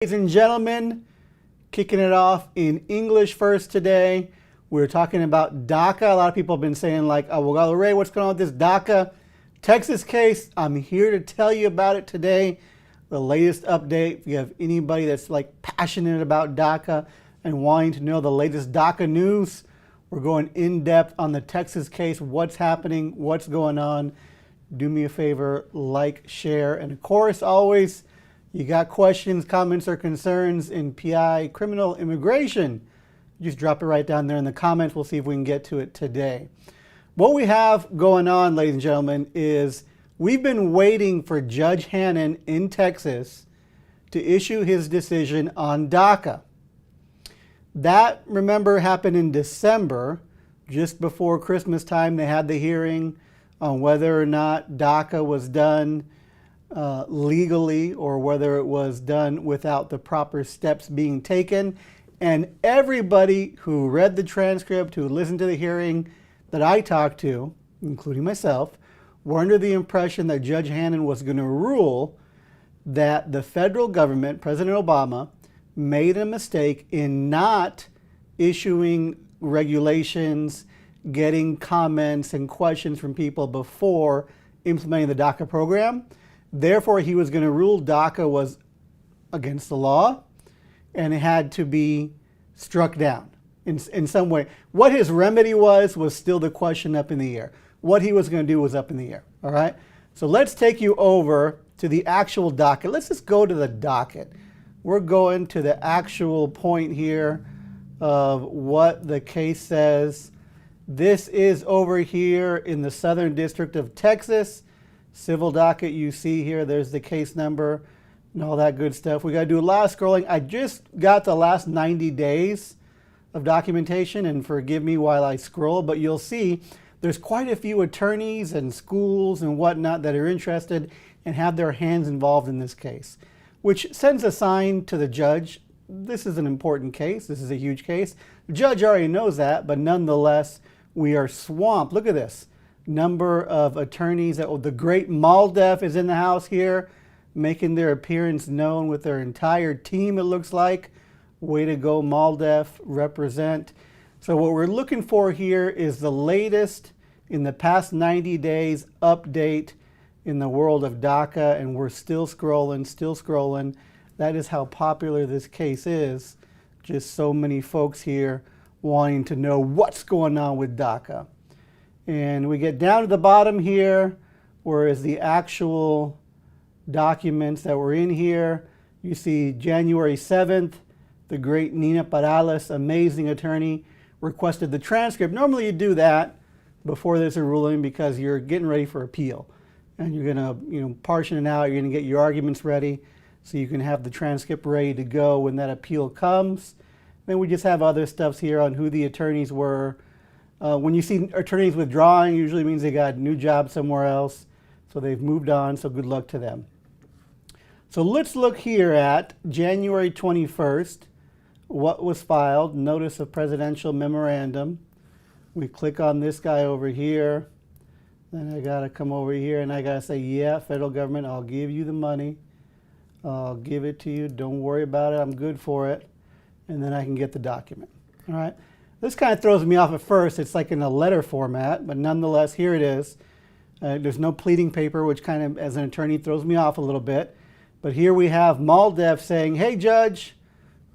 Ladies and gentlemen, kicking it off in English first today. We're talking about DACA. A lot of people have been saying like, oh, well, Ray, what's going on with this DACA Texas case? I'm here to tell you about it today. The latest update. If you have anybody that's like passionate about DACA and wanting to know the latest DACA news, we're going in depth on the Texas case, what's happening, what's going on. Do me a favor, like, share, and of course, always, you got questions, comments, or concerns in PI criminal immigration, just drop it right down there in the comments. We'll see if we can get to it today. What we have going on, ladies and gentlemen, is we've been waiting for Judge Hannon in Texas to issue his decision on DACA. That, remember, happened in December, just before Christmas time. They had the hearing on whether or not DACA was done legally or whether it was done without the proper steps being taken. And everybody who read the transcript, who listened to the hearing that I talked to, including myself, were under the impression that Judge Hannon was going to rule that the federal government, President Obama, made a mistake in not issuing regulations, getting comments and questions from people before implementing the DACA program. Therefore, he was going to rule DACA was against the law and it had to be struck down in some way. What his remedy was still the question up in the air. What he was going to do was up in the air. All right. So let's take you over to the actual docket. Let's just go to the docket. We're going to the actual point here of what the case says. This is over here in the Southern District of Texas. Civil docket, you see here, there's the case number and all that good stuff. We got to do a lot of scrolling. I just got the last 90 days of documentation, and forgive me while I scroll, but you'll see there's quite a few attorneys and schools and whatnot that are interested and have their hands involved in this case, which sends a sign to the judge. This is an important case. This is a huge case. The judge already knows that, but nonetheless, we are swamped. Look at this number of attorneys. The great Maldef is in the house here, making their appearance known with their entire team, it looks like. Way to go, Maldef, represent. So what we're looking for here is the latest in the past 90 days update in the world of DACA, and we're still scrolling, still scrolling. That is how popular this case is. Just so many folks here wanting to know what's going on with DACA. And we get down to the bottom here, whereas the actual documents that were in here, you see January 7th, the great Nina Parales, amazing attorney, requested the transcript. Normally you do that before there's a ruling because you're getting ready for appeal. And you're gonna, portion it out, you're gonna get your arguments ready so you can have the transcript ready to go when that appeal comes. Then we just have other stuffs here on who the attorneys were. When you see attorneys withdrawing, usually means they got a new job somewhere else. So they've moved on, so good luck to them. So let's look here at January 21st, what was filed, notice of presidential memorandum. We click on this guy over here. Then I gotta come over here and I gotta say, yeah, federal government, I'll give you the money. I'll give it to you, don't worry about it, I'm good for it. And then I can get the document, all right? This kind of throws me off at first. It's like in a letter format, but nonetheless, here it is. There's no pleading paper, which kind of, as an attorney, throws me off a little bit. But here we have Maldef saying, hey, Judge,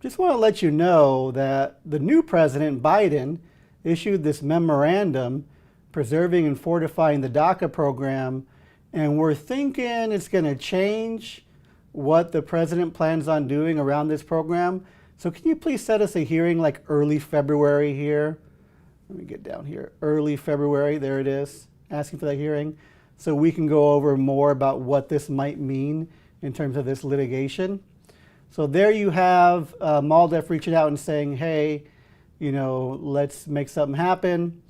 just want to let you know that the new President, Biden, issued this memorandum preserving and fortifying the DACA program, and we're thinking it's going to change what the President plans on doing around this program. So can you please set us a hearing like early February here? Let me get down here. Early February, there it is, asking for that hearing. So we can go over more about what this might mean in terms of this litigation. So there you have Maldef reaching out and saying, hey, let's make something happen.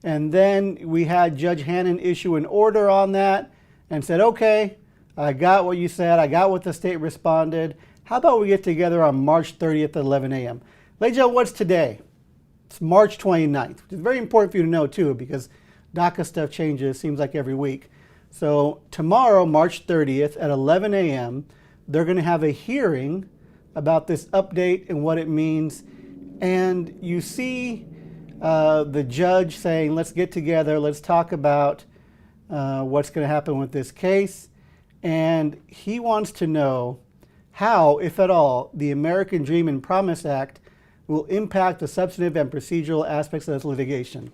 And then we had Judge Hannon issue an order on that and said, okay, I got what you said. I got what the state responded. How about we get together on March 30th at 11 a.m.? Ladies and gentlemen, what's today? It's March 29th, which is very important for you to know too, because DACA stuff changes, seems like every week. So tomorrow, March 30th at 11 a.m., they're going to have a hearing about this update and what it means. And you see the judge saying, let's get together, let's talk about what's going to happen with this case. And he wants to know how, if at all, the American Dream and Promise Act will impact the substantive and procedural aspects of this litigation.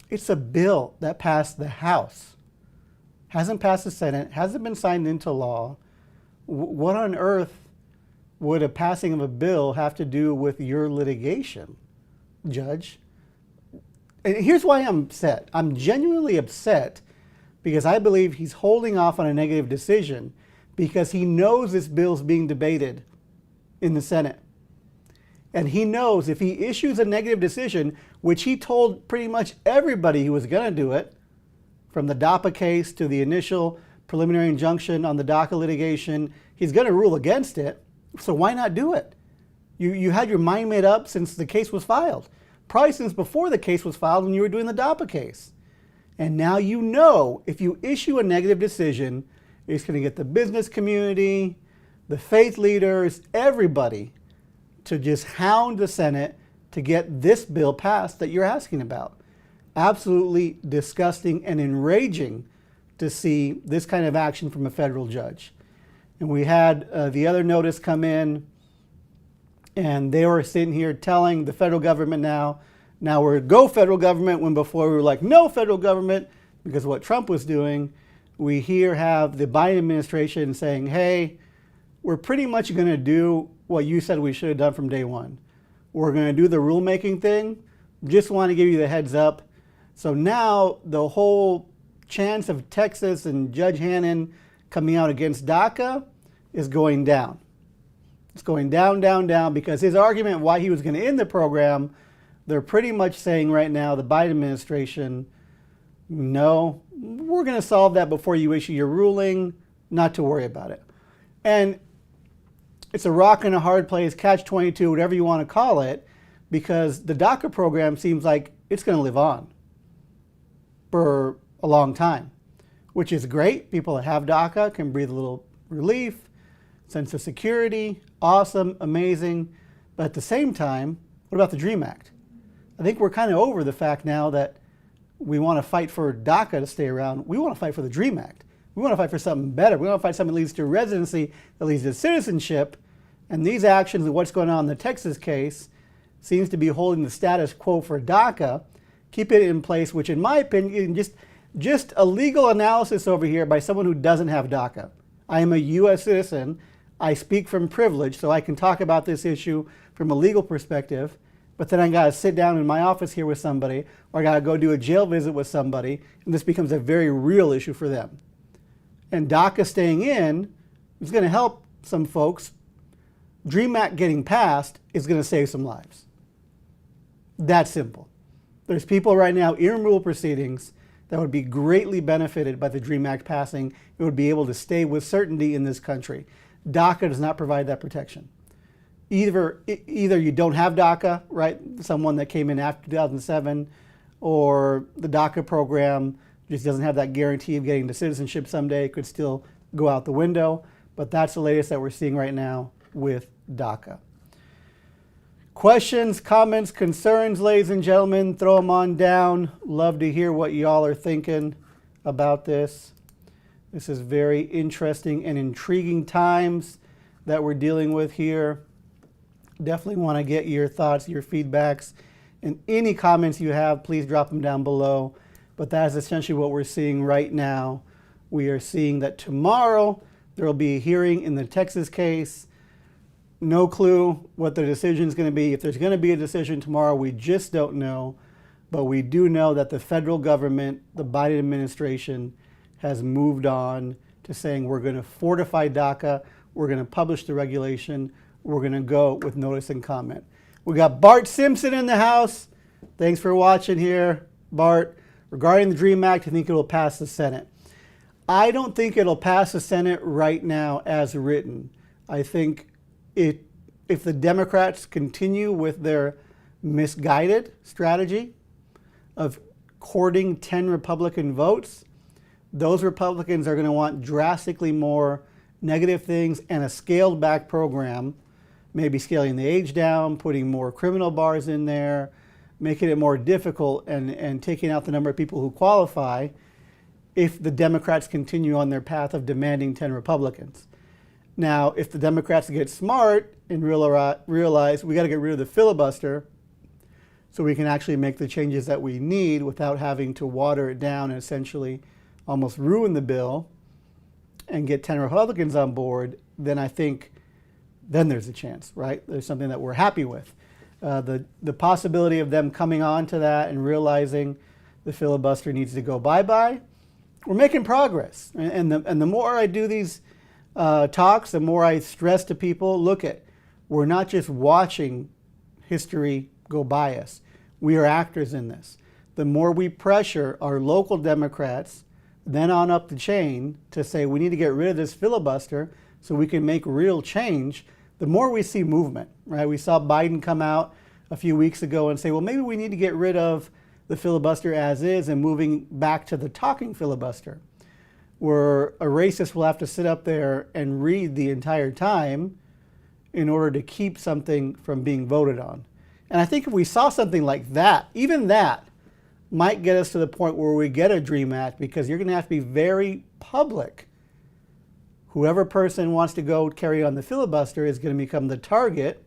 It's a bill that passed the House, hasn't passed the Senate, hasn't been signed into law. What on earth would a passing of a bill have to do with your litigation, Judge? And here's why I'm upset. I'm genuinely upset because I believe he's holding off on a negative decision because he knows this bill's being debated in the Senate. And he knows if he issues a negative decision, which he told pretty much everybody he was going to do it, from the DACA case to the initial preliminary injunction on the DACA litigation, he's going to rule against it. So why not do it? You had your mind made up since the case was filed. Probably since before the case was filed when you were doing the DACA case. And now you know if you issue a negative decision, it's going to get the business community, the faith leaders, everybody to just hound the Senate to get this bill passed that you're asking about. Absolutely disgusting and enraging to see this kind of action from a federal judge. And we had the other notice come in, and they were sitting here telling the federal government now we're go federal government, when before we were like, no federal government, because of what Trump was doing. We here have the Biden administration saying, hey, we're pretty much going to do what you said we should have done from day one. We're going to do the rulemaking thing. Just want to give you the heads up. So now the whole chance of Texas and Judge Hannon coming out against DACA is going down. It's going down, down, down, because his argument why he was going to end the program, they're pretty much saying right now, the Biden administration, no, we're going to solve that before you issue your ruling, not to worry about it. And it's a rock and a hard place, catch-22, whatever you want to call it, because the DACA program seems like it's going to live on for a long time, which is great. People that have DACA can breathe a little relief, sense of security, awesome, amazing. But at the same time, what about the DREAM Act? I think we're kind of over the fact now that we want to fight for DACA to stay around. We want to fight for the DREAM Act. We want to fight for something better. We want to fight something that leads to residency, that leads to citizenship. And these actions and what's going on in the Texas case seems to be holding the status quo for DACA, keep it in place, which in my opinion, just a legal analysis over here by someone who doesn't have DACA. I am a U.S. citizen. I speak from privilege, so I can talk about this issue from a legal perspective, but then I got to sit down in my office here with somebody, or I got to go do a jail visit with somebody, and this becomes a very real issue for them. And DACA staying in is going to help some folks. DREAM Act getting passed is going to save some lives. That simple. There's people right now in removal proceedings that would be greatly benefited by the DREAM Act passing. It would be able to stay with certainty in this country. DACA does not provide that protection. Either you don't have DACA, right? Someone that came in after 2007, or the DACA program just doesn't have that guarantee of getting to citizenship someday. It could still go out the window. But that's the latest that we're seeing right now with DACA. Questions, comments, concerns, ladies and gentlemen, throw them on down. Love to hear what y'all are thinking about this. This is very interesting and intriguing times that we're dealing with here. Definitely want to get your thoughts, your feedbacks, and any comments you have, please drop them down below. But that is essentially what we're seeing right now. We are seeing that tomorrow there will be a hearing in the Texas case. No clue what the decision is going to be. If there's going to be a decision tomorrow, we just don't know. But we do know that the federal government, the Biden administration, has moved on to saying we're going to fortify DACA, we're going to publish the regulation, we're going to go with notice and comment. We got Bart Simpson in the house. Thanks for watching here, Bart. Regarding the DREAM Act, I think it will pass the Senate. I don't think it'll pass the Senate right now as written. I think if the Democrats continue with their misguided strategy of courting 10 Republican votes, those Republicans are going to want drastically more negative things, and a scaled back program, maybe scaling the age down, putting more criminal bars in there, making it more difficult, and taking out the number of people who qualify if the Democrats continue on their path of demanding 10 Republicans. Now, if the Democrats get smart and realize we got to get rid of the filibuster so we can actually make the changes that we need without having to water it down and essentially almost ruin the bill and get 10 Republicans on board, then I think then there's a chance, right? There's something that we're happy with. The possibility of them coming on to that and realizing the filibuster needs to go bye-bye, we're making progress. And the more I do these talks, the more I stress to people, look at, we're not just watching history go by us. We are actors in this. The more we pressure our local Democrats, then on up the chain to say we need to get rid of this filibuster so we can make real change, the more we see movement, right? We saw Biden come out a few weeks ago and say, well, maybe we need to get rid of the filibuster as is and moving back to the talking filibuster, where a racist will have to sit up there and read the entire time in order to keep something from being voted on. And I think if we saw something like that, even that might get us to the point where we get a DREAM Act, because you're going to have to be very public. Whoever person wants to go carry on the filibuster is going to become the target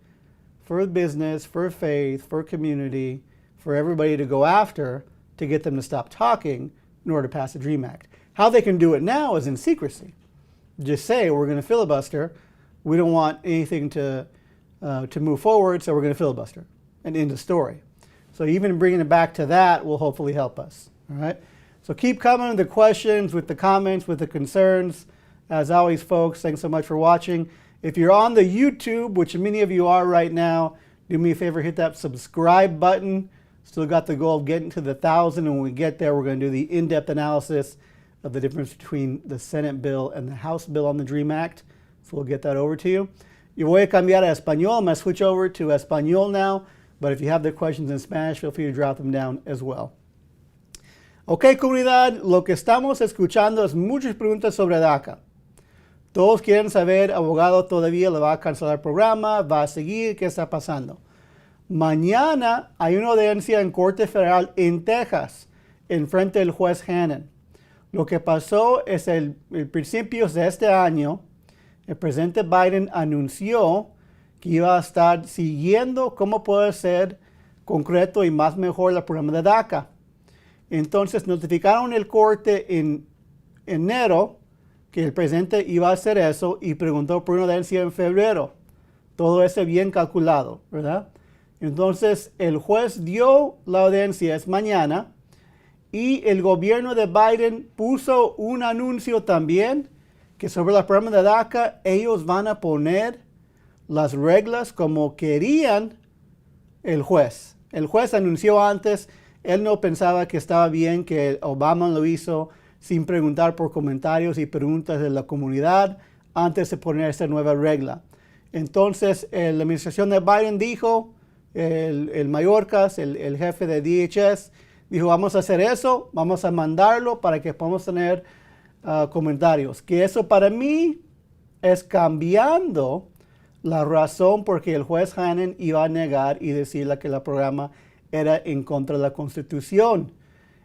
for business, for faith, for community, for everybody to go after to get them to stop talking in order to pass the DREAM Act. How they can do it now is in secrecy. Just say, we're going to filibuster. We don't want anything to move forward, so we're going to filibuster. And end of story. So even bringing it back to that will hopefully help us. All right. So keep coming with the questions, with the comments, with the concerns. As always, folks, thanks so much for watching. If you're on the YouTube, which many of you are right now, do me a favor, hit that subscribe button. Still got the goal of getting to the 1,000. And when we get there, we're going to do the in-depth analysis of the difference between the Senate bill and the House bill on the DREAM Act. So we'll get that over to you. Yo voy a cambiar a español. I'm going to switch over to español now. But if you have the questions in Spanish, feel free to drop them down as well. Ok, comunidad, lo que estamos escuchando es muchas preguntas sobre DACA. Todos quieren saber, abogado, todavía le va a cancelar el programa, va a seguir, ¿qué está pasando? Mañana hay una audiencia en Corte Federal en Texas, en frente del juez Hannon. Lo que pasó es el principios de este año, el presidente Biden anunció que iba a estar siguiendo cómo puede ser concreto y más mejor el programa de DACA. Entonces notificaron el corte en enero que el presidente iba a hacer eso y preguntó por una audiencia en febrero. Todo eso bien calculado, ¿verdad? Entonces el juez dio la audiencia, es mañana, y el gobierno de Biden puso un anuncio también que sobre el programa de DACA ellos van a poner las reglas como querían el juez. El juez anunció antes, él no pensaba que estaba bien que Obama lo hizo sin preguntar por comentarios y preguntas de la comunidad antes de poner esta nueva regla. Entonces, la administración de Biden dijo, el Mayorkas, el jefe de DHS, dijo, vamos a hacer eso, vamos a mandarlo para que podamos tener comentarios. Que eso para mí es cambiando la razón por que el juez Hannon iba a negar y decirle que el programa era en contra de la Constitución.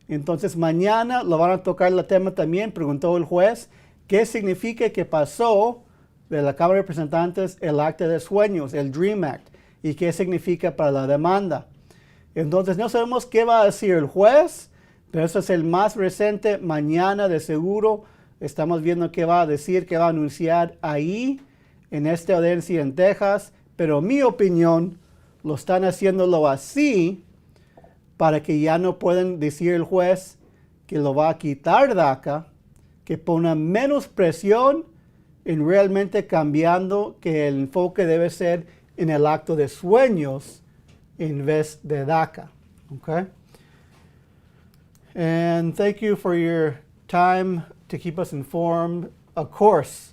Entonces mañana lo van a tocar el tema también, preguntó el juez, ¿qué significa que pasó de la Cámara de Representantes el acta de sueños, el DREAM Act, y qué significa para la demanda? Entonces no sabemos qué va a decir el juez, pero eso es el más reciente. Mañana de seguro estamos viendo qué va a decir, qué va a anunciar ahí en esta audiencia en Texas, pero en mi opinión lo están haciéndolo así para que ya no puedan decir el juez que lo va a quitar DACA, que ponga menos presión en realmente cambiando que el enfoque debe ser en el acto de sueños en vez de DACA. Okay? And thank you for your time to keep us informed. Of course,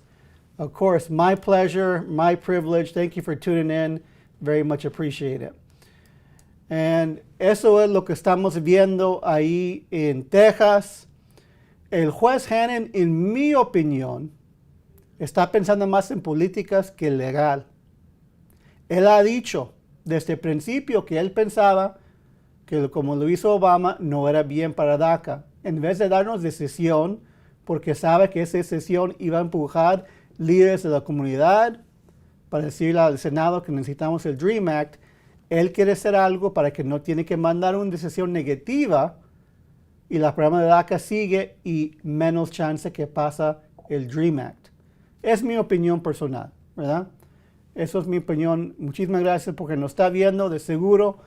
my pleasure, my privilege. Thank you for tuning in. Very much appreciate it. And eso es lo que estamos viendo ahí en Texas. El juez Hannon, en mi opinión, está pensando más en políticas que legal. Él ha dicho desde el principio que él pensaba que como lo hizo Obama no era bien para DACA. En vez de darnos decisión, porque sabe que esa decisión iba a empujar líderes de la comunidad para decirle al Senado que necesitamos el DREAM Act, él quiere hacer algo para que no tiene que mandar una decisión negativa y la programa de DACA sigue y menos chance que pasa el DREAM Act. Es mi opinión personal, ¿verdad? Eso es mi opinión. Muchísimas gracias porque nos está viendo. De seguro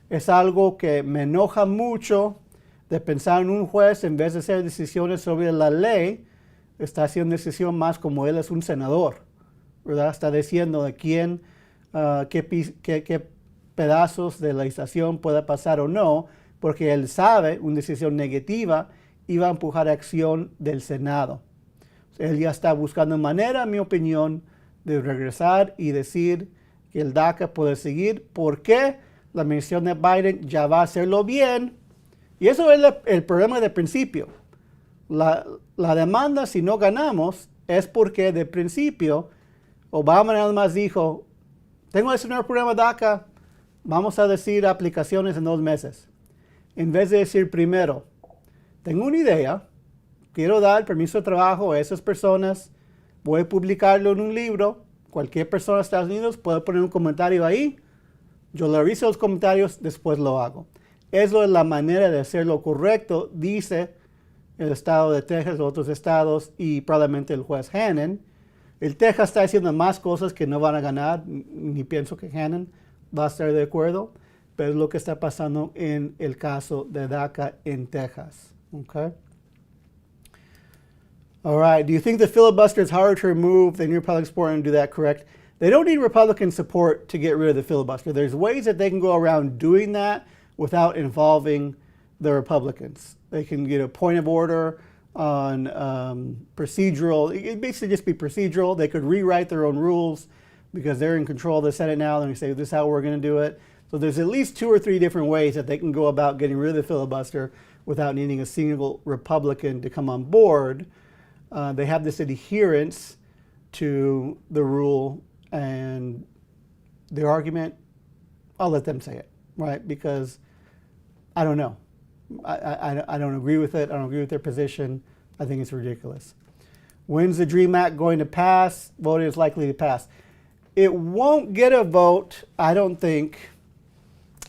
es algo que me enoja mucho de pensar en un juez en vez de hacer decisiones sobre la ley. Está haciendo decisión más como él es un senador, ¿verdad? Está diciendo de quién, qué pedazos de la legislación puede pasar o no, porque él sabe una decisión negativa iba a empujar acción del Senado. Él ya está buscando manera, en mi opinión, de regresar y decir que el DACA puede seguir porque la administración de Biden ya va a hacerlo bien. Y eso es el problema de principio. La demanda, si no ganamos, es porque de principio Obama nada más dijo, tengo ese nuevo programa DACA, vamos a decir aplicaciones en 2 meses. En vez de decir primero, tengo una idea, quiero dar permiso de trabajo a esas personas, voy a publicarlo en un libro, cualquier persona de Estados Unidos puede poner un comentario ahí, yo le reviso los comentarios, después lo hago. Eso es la manera de hacer lo correcto, dice el estado de Texas, otros estados y probablemente el juez Hannon. El Texas está haciendo más cosas que no van a ganar, ni pienso que Hannon va a estar de acuerdo, pero es lo que está pasando en el caso de DACA en Texas. Okay? All right. Do you think the filibuster is harder to remove than Republicans support and do that correct? They don't need Republican support to get rid of the filibuster. There's ways that they can go around doing that without involving the Republicans. They can get a point of order on procedural. It basically just be procedural. They could rewrite their own rules because they're in control of the Senate now. And they say, this is how we're going to do it. So there's at least 2 or 3 different ways that they can go about getting rid of the filibuster without needing a single Republican to come on board. They have this adherence to the rule, and their argument, I'll let them say it, right? Because I don't know. I don't agree with it. I don't agree with their position. I think it's ridiculous. When's the DREAM Act going to pass? Vote is likely to pass. It won't get a vote, I don't think,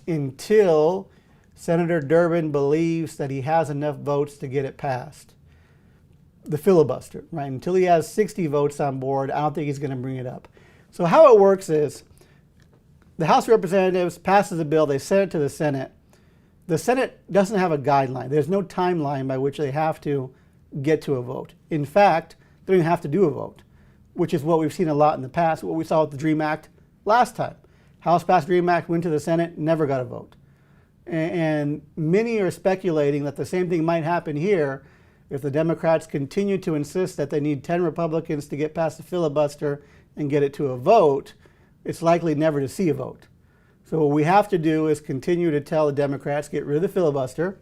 until Senator Durbin believes that he has enough votes to get it passed. The filibuster, right? Until he has 60 votes on board, I don't think he's going to bring it up. So how it works is the House of Representatives passes a bill, they send it to the Senate. The Senate doesn't have a guideline. There's no timeline by which they have to get to a vote. In fact, they don't even have to do a vote, which is what we've seen a lot in the past, what we saw with the DREAM Act last time. House passed DREAM Act, went to the Senate, never got a vote. And many are speculating that the same thing might happen here if the Democrats continue to insist that they need 10 Republicans to get past the filibuster and get it to a vote. It's likely never to see a vote. So what we have to do is continue to tell the Democrats, get rid of the filibuster,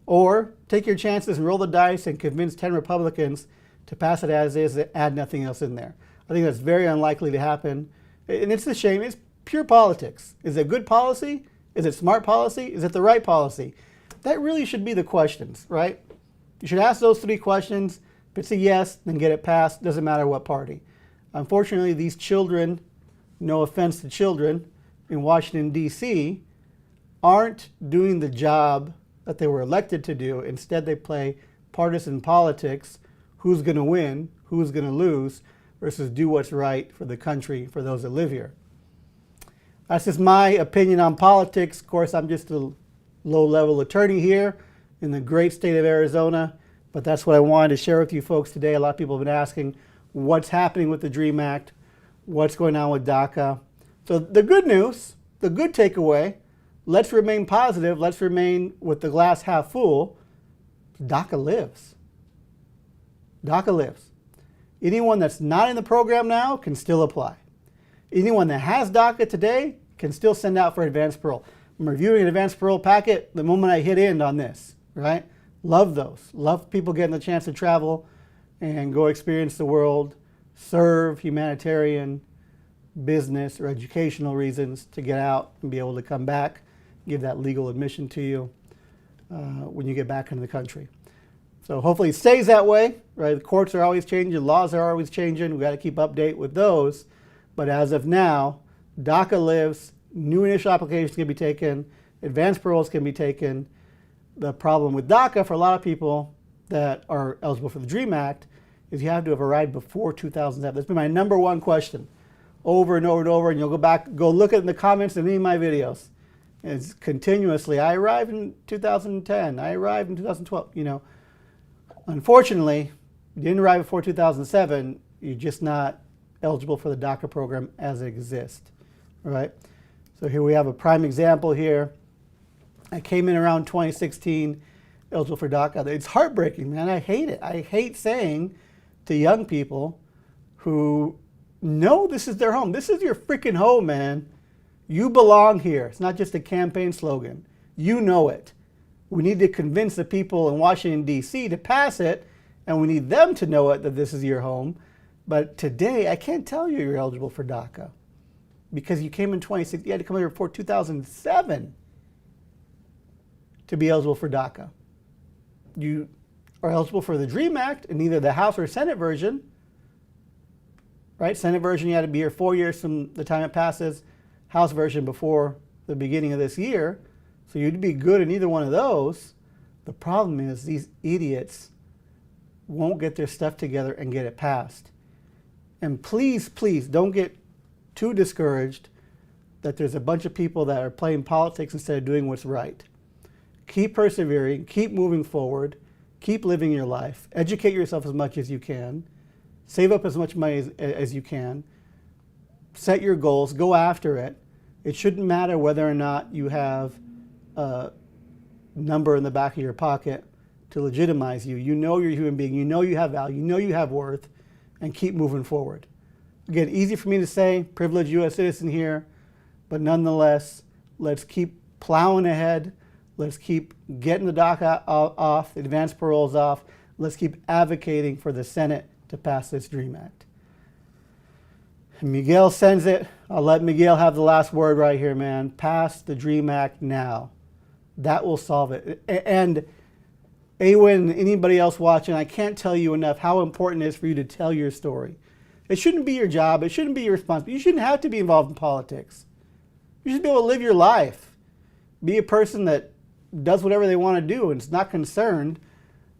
or take your chances and roll the dice and convince 10 Republicans to pass it as is, add nothing else in there. I think that's very unlikely to happen. And it's a shame. It's pure politics. Is it good policy? Is it smart policy? Is it the right policy? That really should be the questions, right? You should ask those 3 questions. If it's a yes, then get it passed. Doesn't matter what party. Unfortunately, these children, no offense to children, in Washington, D.C., aren't doing the job that they were elected to do. Instead, they play partisan politics, who's going to win, who's going to lose, versus do what's right for the country, for those that live here. That's just my opinion on politics. Of course, I'm just a low-level attorney here in the great state of Arizona, but that's what I wanted to share with you folks today. A lot of people have been asking what's happening with the DREAM Act, what's going on with DACA. So the good news, the good takeaway, let's remain positive, let's remain with the glass half full. DACA lives. DACA lives. Anyone that's not in the program now can still apply. Anyone that has DACA today can still send out for advanced parole. I'm reviewing an advanced parole packet the moment I hit end on this, right? Love those. Love people getting the chance to travel and go experience the world. serve humanitarian, business, or educational reasons to get out and be able to come back, give that legal admission to you when you get back into the country. So hopefully it stays that way, right? The courts are always changing, laws are always changing. We've got to keep update with those. But as of now, DACA lives, new initial applications can be taken, advanced paroles can be taken. The problem with DACA for a lot of people that are eligible for the DREAM Act is you have to have arrived before 2007. That's been my number one question over and over and over. And you'll go back, go look at the comments in any of my videos. And it's continuously, I arrived in 2010, I arrived in 2012, you know. Unfortunately, you didn't arrive before 2007, you're just not eligible for the DACA program as it exists, all right? So here we have a prime example here. I came in around 2016, eligible for DACA. It's heartbreaking, man. I hate it. I hate saying to young people who know this is their home. This is your freaking home, man. You belong here. It's not just a campaign slogan. You know it. We need to convince the people in Washington, D.C. to pass it, and we need them to know it, that this is your home. But today, I can't tell you you're eligible for DACA because you came in 2016. You had to come here before 2007 to be eligible for DACA. You are eligible for the DREAM Act in either the House or Senate version, right? Senate version, you had to be here 4 years from the time it passes. House version before the beginning of this year. So you'd be good in either one of those. The problem is these idiots won't get their stuff together and get it passed. And please, please don't get too discouraged that there's a bunch of people that are playing politics instead of doing what's right. Keep persevering, keep moving forward, keep living your life, educate yourself as much as you can, save up as much money as you can, set your goals, go after it. It shouldn't matter whether or not you have a number in the back of your pocket to legitimize you. You know you're a human being. You know you have value. You know you have worth, and keep moving forward. Again, easy for me to say, privileged U.S. citizen here, but nonetheless, let's keep plowing ahead. Let's keep getting the DACA off, the advanced paroles off. Let's keep advocating for the Senate to pass this DREAM Act. Miguel sends it. I'll let Miguel have the last word right here, man. Pass the DREAM Act now. That will solve it. And Awen, anybody else watching, I can't tell you enough how important it is for you to tell your story. It shouldn't be your job. It shouldn't be your responsibility. You shouldn't have to be involved in politics. You should be able to live your life. Be a person that does whatever they want to do and is not concerned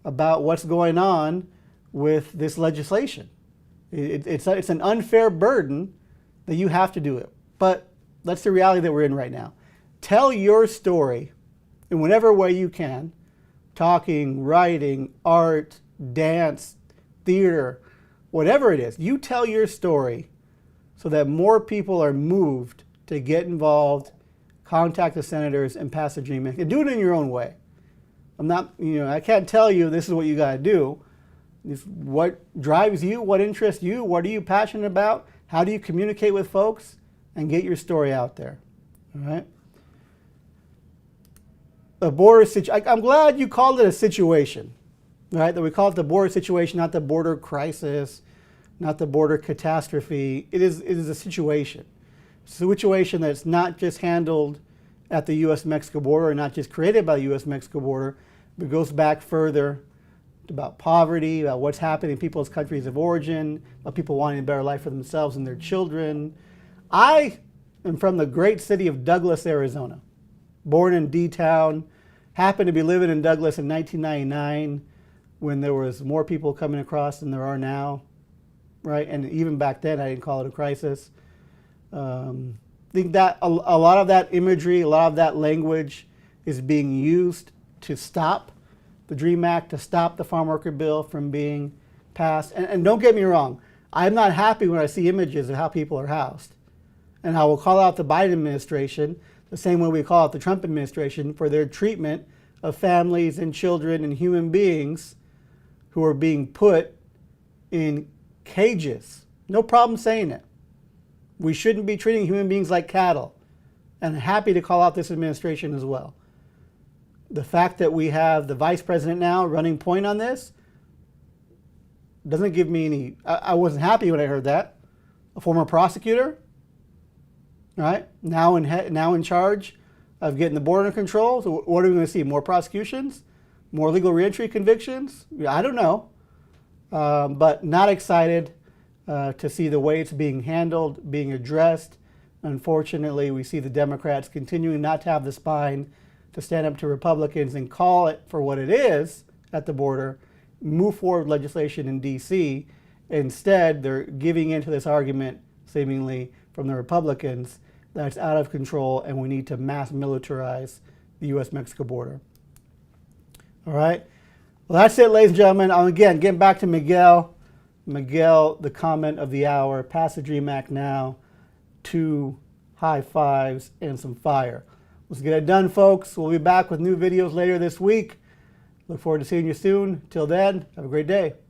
about what's going on with this legislation. It's an unfair burden that you have to do it. But that's the reality that we're in right now. Tell your story in whatever way you can. Talking, writing, art, dance, theater, whatever it is. You tell your story so that more people are moved to get involved, contact the senators, and pass the DREAM Act. And do it in your own way. I can't tell you this is what you got to do. It's what drives you, what interests you, what are you passionate about, how do you communicate with folks, and get your story out there, all right? The border situation, I'm glad you called it a situation, right? That we call it the border situation, not the border crisis, not the border catastrophe. It is a situation. It's a situation that's not just handled at the U.S.-Mexico border, not just created by the U.S.-Mexico border, but goes back further about poverty, about what's happening in people's countries of origin, about people wanting a better life for themselves and their children. I am from the great city of Douglas, Arizona. Born in D-Town, happened to be living in Douglas in 1999 when there was more people coming across than there are now, right? And even back then, I didn't call it a crisis. I think that a lot of that imagery, a lot of that language is being used to stop the DREAM Act, to stop the farm worker bill from being passed. And don't get me wrong, I'm not happy when I see images of how people are housed. And I will call out the Biden administration the same way we call out the Trump administration for their treatment of families and children and human beings who are being put in cages. No problem saying it. We shouldn't be treating human beings like cattle. And I'm happy to call out this administration as well. The fact that we have the vice president now running point on this, Doesn't give me any. I wasn't happy when I heard that. A former prosecutor, right? Now in charge of getting the border under control. So what are we going to see? More prosecutions? More illegal reentry convictions? I don't know. But not excited to see the way it's being handled, being addressed. Unfortunately, we see the Democrats continuing not to have the spine to stand up to Republicans and call it for what it is at the border, move forward legislation in D.C. Instead, they're giving into this argument, seemingly, from the Republicans that it's out of control and we need to mass militarize the U.S.-Mexico border. All right? Well, that's it, ladies and gentlemen. Again, getting back to Miguel. Miguel, the comment of the hour, pass the DREAM Act now, 2 high fives and some fire. Let's get it done, folks. We'll be back with new videos later this week. Look forward to seeing you soon. Till then, have a great day.